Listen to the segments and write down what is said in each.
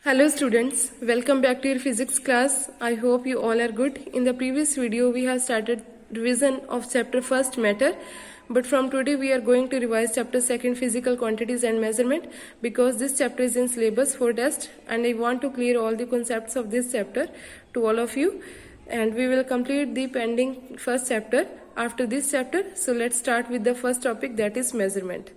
Hello students, welcome back to your physics class. I hope you all are good. In the previous video we have started revision of chapter first matter, but from today we are going to revise chapter second physical quantities and measurement because this chapter is in syllabus for test and I want to clear all the concepts of this chapter to all of you, and we will complete the pending first chapter after this chapter. So let's start with the first topic, that is measurement.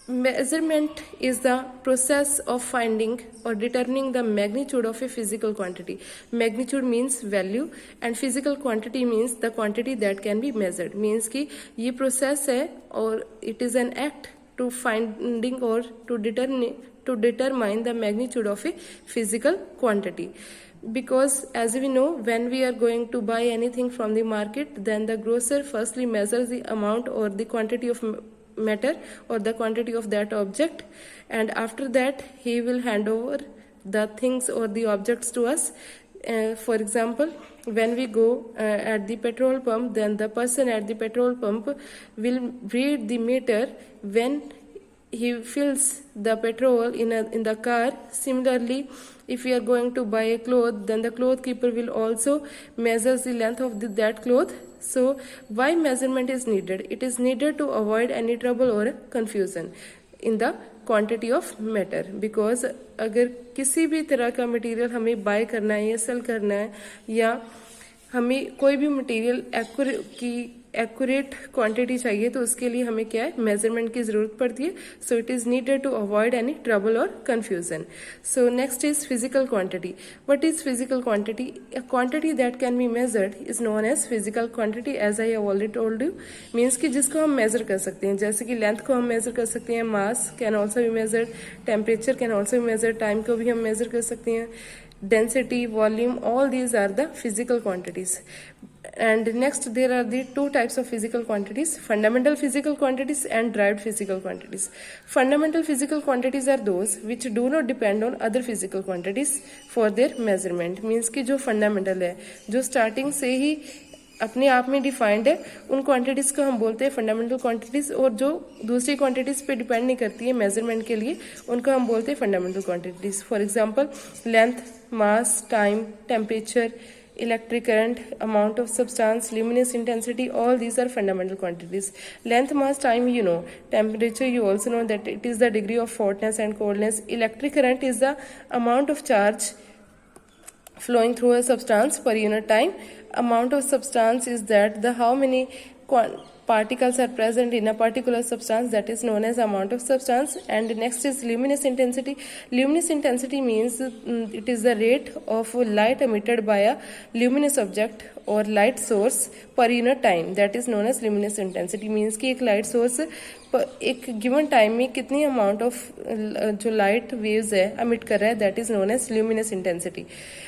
Measurement is the process of finding or determining the magnitude of a physical quantity. Magnitude means value and physical quantity means the quantity that can be measured. Means कि ये process है और it is an act to finding or to determine the magnitude of a physical quantity. Because as we know, when we are going to buy anything from the market, then the grocer firstly measures the amount or the quantity of matter or the quantity of that object, and after that he will hand over the things or the objects to us. For example, when we go at the petrol pump, then the person at the petrol pump will read the meter when he fills the petrol in the car. Similarly, if we are going to buy a cloth, then the cloth keeper will also measure the length of that cloth. So why measurement is needed? It is needed to avoid any trouble or confusion in the quantity of matter. Because अगर किसी भी तरह का material हमें bye करना है या cell करना है या हमें कोई भी मटेरियल एक्यूरेट क्वांटिटी चाहिए, तो उसके लिए हमें क्या है, मेजरमेंट की जरूरत पड़ती है. So it is needed to avoid any trouble और confusion. So next is physical quantity. What is physical quantity? A quantity that can be measured is known as physical quantity. As I have already told you, means कि जिसको हम major कर सकते हैं. जैसे कि length को हम मेजर कर सकते हैं, मास can also be measured, temperature can also be measured, time को भी हम मेजर कर सकते हैं, density, volume, all these are the physical quantities. And next there are the two types of physical quantities: fundamental physical quantities and derived physical quantities. Fundamental physical quantities are those which do not depend on other physical quantities for their measurement. Means कि जो fundamental है, जो starting से ही अपने आप में defined है, उन क्वांटिटीज को हम बोलते हैं फंडामेंटल क्वांटिटीज. और जो दूसरी क्वांटिटीज पे डिपेंड नहीं करती है मेजरमेंट के लिए, उनको हम बोलते हैं fundamental quantities. For example, length, mass, time, temperature, electric current, amount of substance, luminous intensity, all these are fundamental quantities. Length, mass, time you know, temperature you also know that it is the degree of hotness and coldness. Electric current is the amount of charge flowing through a substance per unit time. Amount of substance is that the how many particles are present in a particular substance, that is known as amount of substance. And next is luminous intensity. Luminous intensity means it is the rate of light emitted by a luminous object or light source per unit time, that is known as luminous intensity. means कि एक light source एक given time में कितनी amount of जो light waves है emit कर रहा है, that is known as luminous intensity.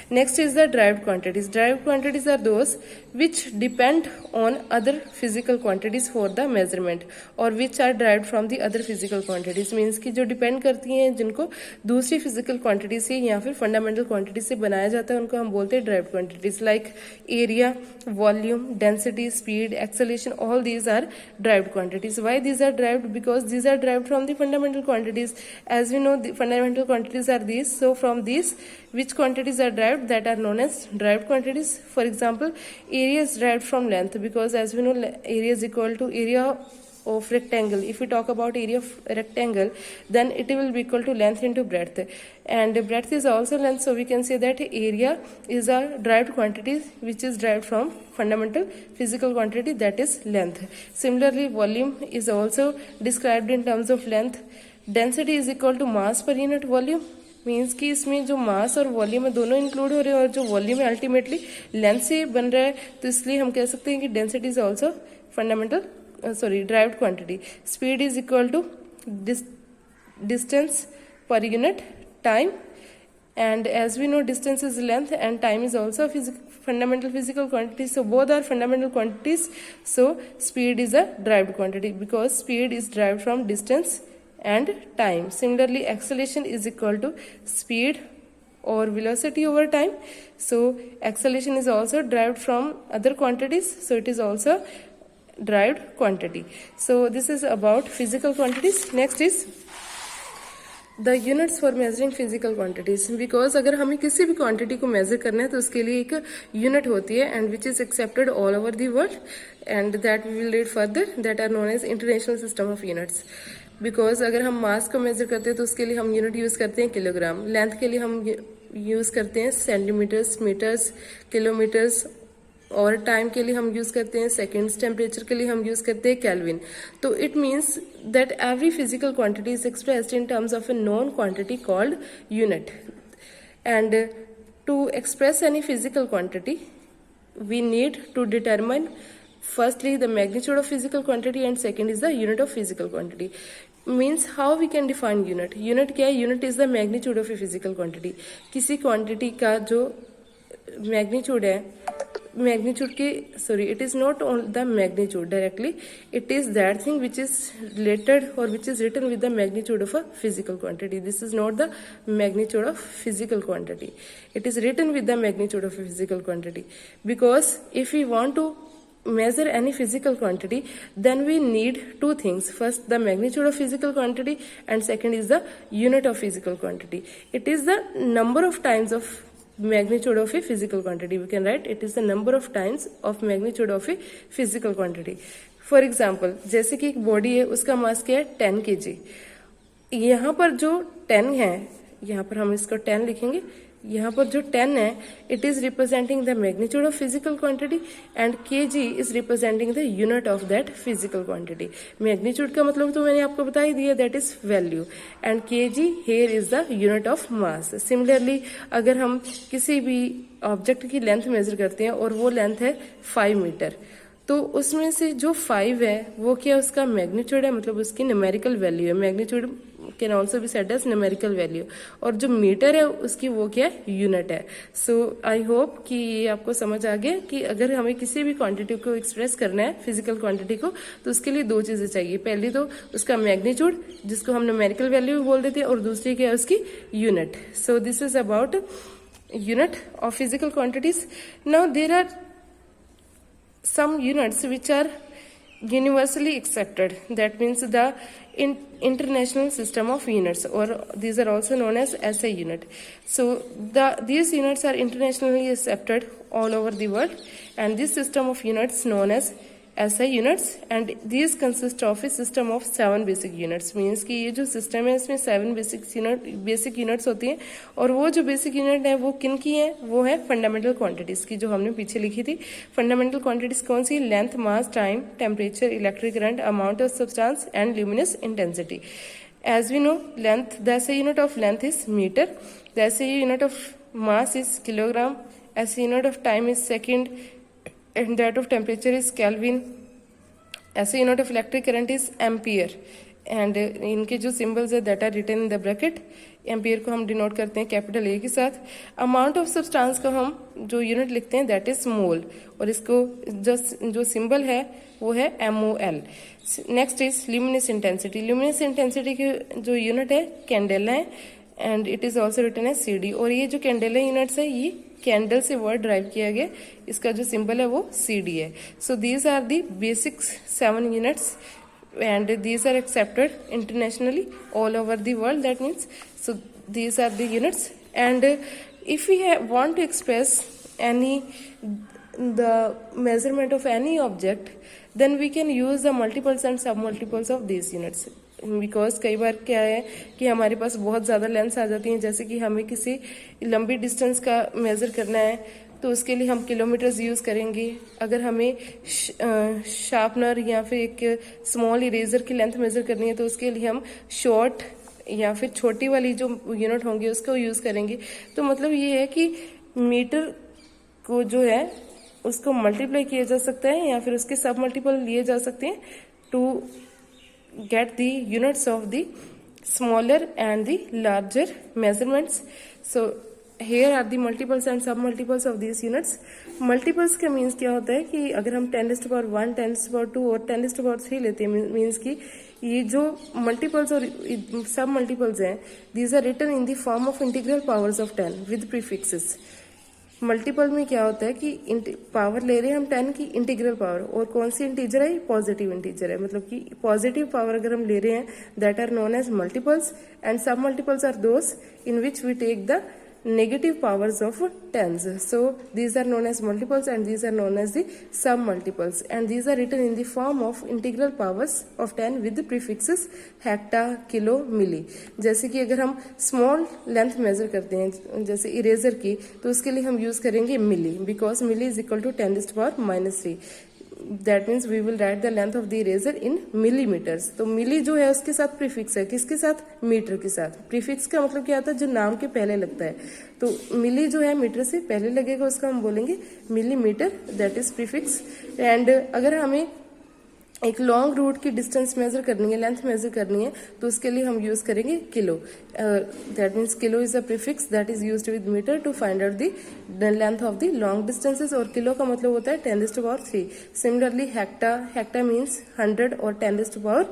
Next is the derived quantities. Derived quantities are those which depend on other physical quantities for the measurement or which are derived from the other physical quantities. means कि जो depend करती हैं, जिनको दूसरी physical quantity से या फिर fundamental quantity से बनाया जाता है, उनको हम बोलते हैं derived quantities. Like area, volume, density, speed, acceleration, all these are derived quantities. Why these are derived? Because these are derived from the fundamental quantities. As we know, the fundamental quantities are these. So from these, which quantities are derived? That are known as derived quantities. For example, area is derived from length, because as we know, area is equal to area of rectangle. If we talk about area of rectangle, then it will be equal to length into breadth, and breadth is also length. So we can say that area is a derived quantity which is derived from fundamental physical quantity, that is length. Similarly, volume is also described in terms of length. Density is equal to mass per unit volume. Means कि इसमें जो मास और volume है दोनों include हो रहे हैं, और जो वॉल्यूम है अल्टीमेटली लेंथ से बन रहा है, तो इसलिए हम कह सकते हैं कि density is also fundamental derived quantity. Speed is equal to distance per unit time, and as we know, distance is length and time is also fundamental physical quantity. So both are fundamental quantities. So speed is a derived quantity because speed is derived from distance and time. Similarly, acceleration is equal to speed or velocity over time. So acceleration is also derived from other quantities, so it is also derived quantity. So this is about physical quantities. Next is the units for measuring physical quantities, because अगर हमें किसी भी quantity को major करना है तो उसके लिए एक यूनिट होती है and which is accepted all over the world and that we will read further, that are known as international system of units. Because अगर हम मास को मेजर करते हैं तो उसके लिए हम यूनिट यूज करते हैं किलोग्राम, लेंथ के लिए हम यूज करते हैं सेंटीमीटर्स, मीटर्स, किलोमीटर्स, और टाइम के लिए हम यूज करते हैं सेकेंड्स, टेम्परेचर के लिए हम यूज करते हैं केल्विन। तो it means that every physical quantity is expressed in terms of a known quantity called unit, and to express any physical quantity we need to determine firstly the magnitude of physical quantity and second is the unit of physical quantity. Means how we can define unit. Unit क्या है? Unit is the magnitude of a physical quantity. किसी quantity का जो magnitude है, magnitude के it is not on the magnitude directly, it is that thing which is related or which is written with the magnitude of a physical quantity. This is not the magnitude of physical quantity, it is written with the magnitude of a physical quantity. Because if we want to measure any physical quantity, then we need two things. First, the magnitude of physical quantity, and second is the unit of physical quantity. It is the number of times of magnitude of a physical quantity. We can write it is the number of times of magnitude of a physical quantity. For example, जैसे कि एक body है, उसका मास क्या है 10 kg। यहाँ पर जो 10 है, यहाँ पर हम इसको 10 लिखेंगे, यहाँ पर जो 10 है it is representing the magnitude of physical quantity and kg is representing the unit of that physical quantity. Magnitude का मतलब तो मैंने आपको बता ही दिया, that is value, and kg here is the unit of mass. Similarly अगर हम किसी भी ऑब्जेक्ट की लेंथ मेजर करते हैं और वो लेंथ है 5 मीटर, तो उसमें से जो 5 है वो क्या उसका मैग्नीट्यूड है, मतलब उसकी न्यूमेरिकल वैल्यू है। Magnitude can also be said as numerical value, और जो मीटर है उसकी वो क्या है यूनिट है। सो आई होप कि ये आपको समझ आ गया कि अगर हमें किसी भी क्वांटिटी को एक्सप्रेस करना है, फिजिकल क्वांटिटी को, तो उसके लिए दो चीजें चाहिए। पहली तो उसका मैग्नीट्यूड जिसको हम न्यूमेरिकल वैल्यू बोल देते हैं, और दूसरी क्या है उसकी unit. So this is about unit of physical quantities. Now there are some units which are universally accepted, that means the international system of units, or these are also known as SI unit. So these units are internationally accepted all over the world, and this system of units known as SI units, and these consist of a system of 7 basic units. Means कि ये जो system है इसमें 7 basic units होती हैं, और वो जो बेसिक यूनिट है वो किन की है, वो है फंडामेंटल क्वांटिटीज की, जो हमने पीछे लिखी थी। फंडामेंटल क्वांटिटीज कौन सी? Length, mass, time, temperature, electric current, amount of substance and luminous intensity. As we know, length, the SI unit of length is meter, the SI unit of mass is kilogram, SI unit of time is second, and that of temperature is Kelvin, SI unit of electric current is ampere, and इनके जो symbols है that are written in the bracket. Ampere को हम denote करते हैं capital A के साथ। Amount of substance को हम जो यूनिट लिखते हैं दैट इज मोल, और इसको जो सिंबल है वो है MOL। Next is luminous intensity. Luminous intensity की जो यूनिट है कैंडेला है, and it is also written as CD। और ये जो कैंडेला यूनिट्स है ये कैंडल से वर्ड ड्राइव किया गया, इसका जो सिंबल है वो CD है। So these are the basic 7 units and these are accepted internationally all over the world, that means so these are the units. And if we want to express the measurement of any object, then we can use the multiples and submultiples of these units. Because कई बार क्या है कि हमारे पास बहुत ज़्यादा lens आ जाती हैं, जैसे कि हमें किसी लंबी डिस्टेंस का मेज़र करना है तो उसके लिए हम किलोमीटर्स यूज़ करेंगे। अगर हमें शार्पनर या फिर एक स्मॉल इरेजर की लेंथ मेज़र करनी है तो उसके लिए हम शॉर्ट या फिर छोटी वाली जो यूनिट होंगी उसको यूज़ करेंगे। तो मतलब ये है कि मीटर को जो है उसको मल्टीप्लाई किया जा सकता है या फिर उसके सब मल्टीपल लिए जा सकते हैं to get the units of the smaller and the larger measurements. So here are the multiples and submultiples of these units. Multiples का means क्या होता है कि अगर हम 10⁻⁴, 10⁻², और 10⁻³ लेते हैं, means कि ये जो multiples और सब multiples हैं, these are written in the form of integral powers of 10 with prefixes. Multiple में क्या होता है कि पावर ले रहे हैं हम 10 की इंटीग्रल पावर, और कौन सी इंटीजर है, पॉजिटिव इंटीजर है, मतलब कि पॉजिटिव पावर अगर हम ले रहे हैं that are known as multiples, and submultiples are those in which we take the negative powers of tens. So these are known as multiples and these are known as the sum multiples, and these are written in the form of integral powers of 10 with the prefixes hecta, kilo, milli. जैसे कि अगर हम small length major करते हैं जैसे eraser की, तो उसके लिए हम यूज करेंगे milli, because milli is equal to 10⁻³ that means we will write the length of the eraser in millimetres. तो मिली जो है उसके साथ प्रीफिक्स है, किसके साथ, मीटर के साथ। प्रीफिक्स का मतलब क्या होता है, जो नाम के पहले लगता है। तो मिली जो है मीटर से पहले लगेगा, उसका हम बोलेंगे millimetre, that is prefix. And अगर हमें एक लॉन्ग रूट की डिस्टेंस मेजर करनी है, लेंथ मेजर करनी है, तो उसके लिए हम यूज करेंगे kilo. That means kilo is a prefix that is used with metre to find out the length of the long distances, और किलो का मतलब होता है 10⁻³ सिमिलरली हेक्टा मीन्स 100 और 10⁻²,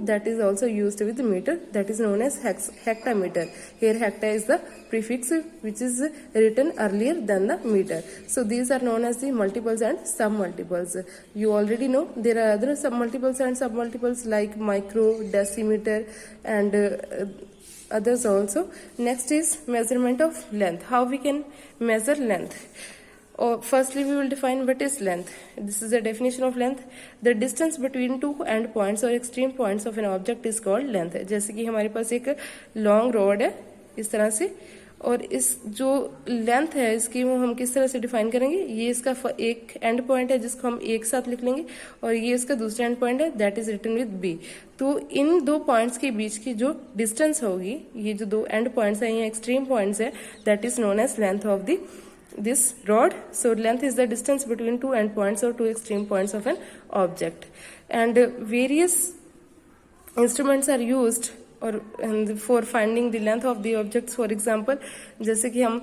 that is also used with meter, that is known as hectameter. Here hecta is the prefix which is written earlier than the meter. So these are known as the multiples and sub multiples. You already know there are other sub multiples and sub multiples like micro, decimeter and others also. Next is measurement of length. How we can measure length? Firstly, we will define what is length. This is the definition of length. The distance between two end points or extreme points of an object is called length. जैसे कि हमारे पास एक long rod है इस तरह से, और इस जो लेंथ है इसकी वो हम किस तरह से डिफाइन करेंगे, ये इसका एक एंड पॉइंट है जिसको हम एक साथ लिख लेंगे, और ये इसका दूसरा एंड पॉइंट है that is written with B. तो इन दो पॉइंट्स के बीच की जो डिस्टेंस होगी, ये जो दो एंड पॉइंट्स है, ये एक्सट्रीम पॉइंट्स है, that is known as length of the this rod. So length is the distance between two end points or two extreme points of an object, and various instruments are used or for finding the length of the objects. For example, जैसे कि हम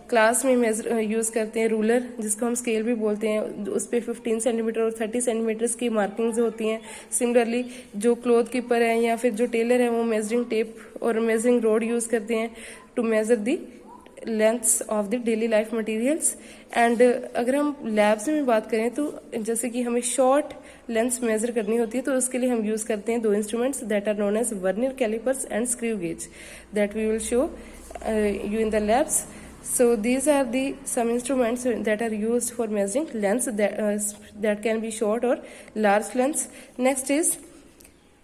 class में major use करते हैं ruler, जिसको हम scale भी बोलते हैं, उस पे 15 सेंटीमीटर और 30 सेंटीमीटर्स की मार्किंग्स होती हैं। सिमिलरली जो क्लॉथ कीपर है या फिर जो टेलर है वो मेजरिंग टेप और मेजरिंग रोड यूज करते हैं to measure the lengths of the daily life materials. And अगर हम लैब्स में बात करें तो जैसे कि हमें शॉर्ट लेंथ्स मेजर करनी होती है, तो उसके लिए हम यूज करते हैं दो instruments that are known as vernier callipers and screw gauge, that we will show you in the labs. So these are the some instruments that are used for measuring lengths that can be short or large lengths. Next is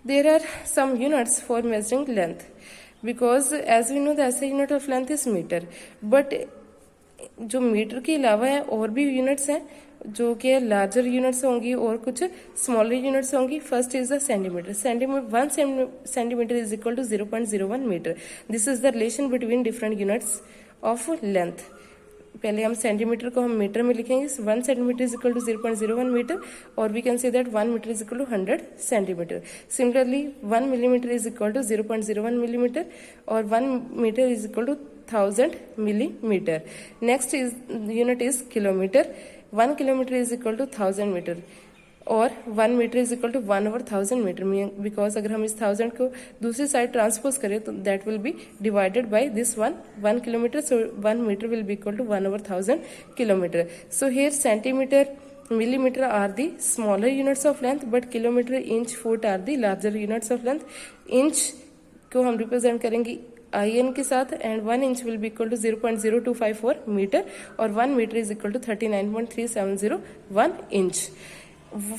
there are some units for measuring length, because as we know the SI unit of length is meter, but जो metre के अलावा है और भी units हैं जो कि larger units होंगी और कुछ स्मॉलर यूनिट्स होंगी। First is the centimetre. 1 centimetre is equal to 0.01 metre. This is the relation between different units of length. पहले हम सेंटीमीटर को हम मीटर में लिखेंगे। 1 centimetre is equal to 0.01 metre, और we can say that 1 metre is equal to 100 centimetre. Similarly 1 millimetre is equal to 0.01 millimetre, और 1 metre is equal to 1000 millimetre. Next is unit is kilometre. 1 kilometre is equal to 1000 metre, और 1 metre is equal to 1/1000 metre. Because अगर हम इस 1000 को दूसरी side transpose करें तो that will be divided by this 1 kilometre. So 1 metre will be equal to 1/1000 kilometre. So here centimetre, millimeter are the smaller units of length, but kilometer, inch, foot are the larger units of length. Inch को हम represent करेंगे IN के साथ, and 1 inch will be equal to 0.0254 metre, और 1 metre is equal to 39.3701 inch.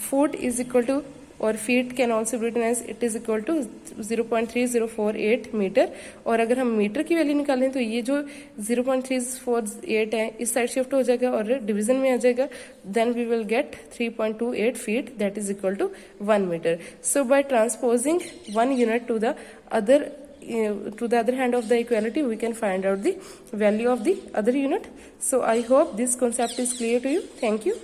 Foot is equal to, और feet can also be written as it is equal to 0.3048 metre. और अगर हम मीटर की वैल्यू निकालें तो ये जो 0.348 है इस साइड शिफ्ट हो जाएगा और डिवीजन में आ जाएगा, then we will get 3.28 feet, that is equal to 1 metre. So by transposing 1 unit to the other hand of the equality, we can find out the value of the other unit. So I hope this concept is clear to you. Thank you.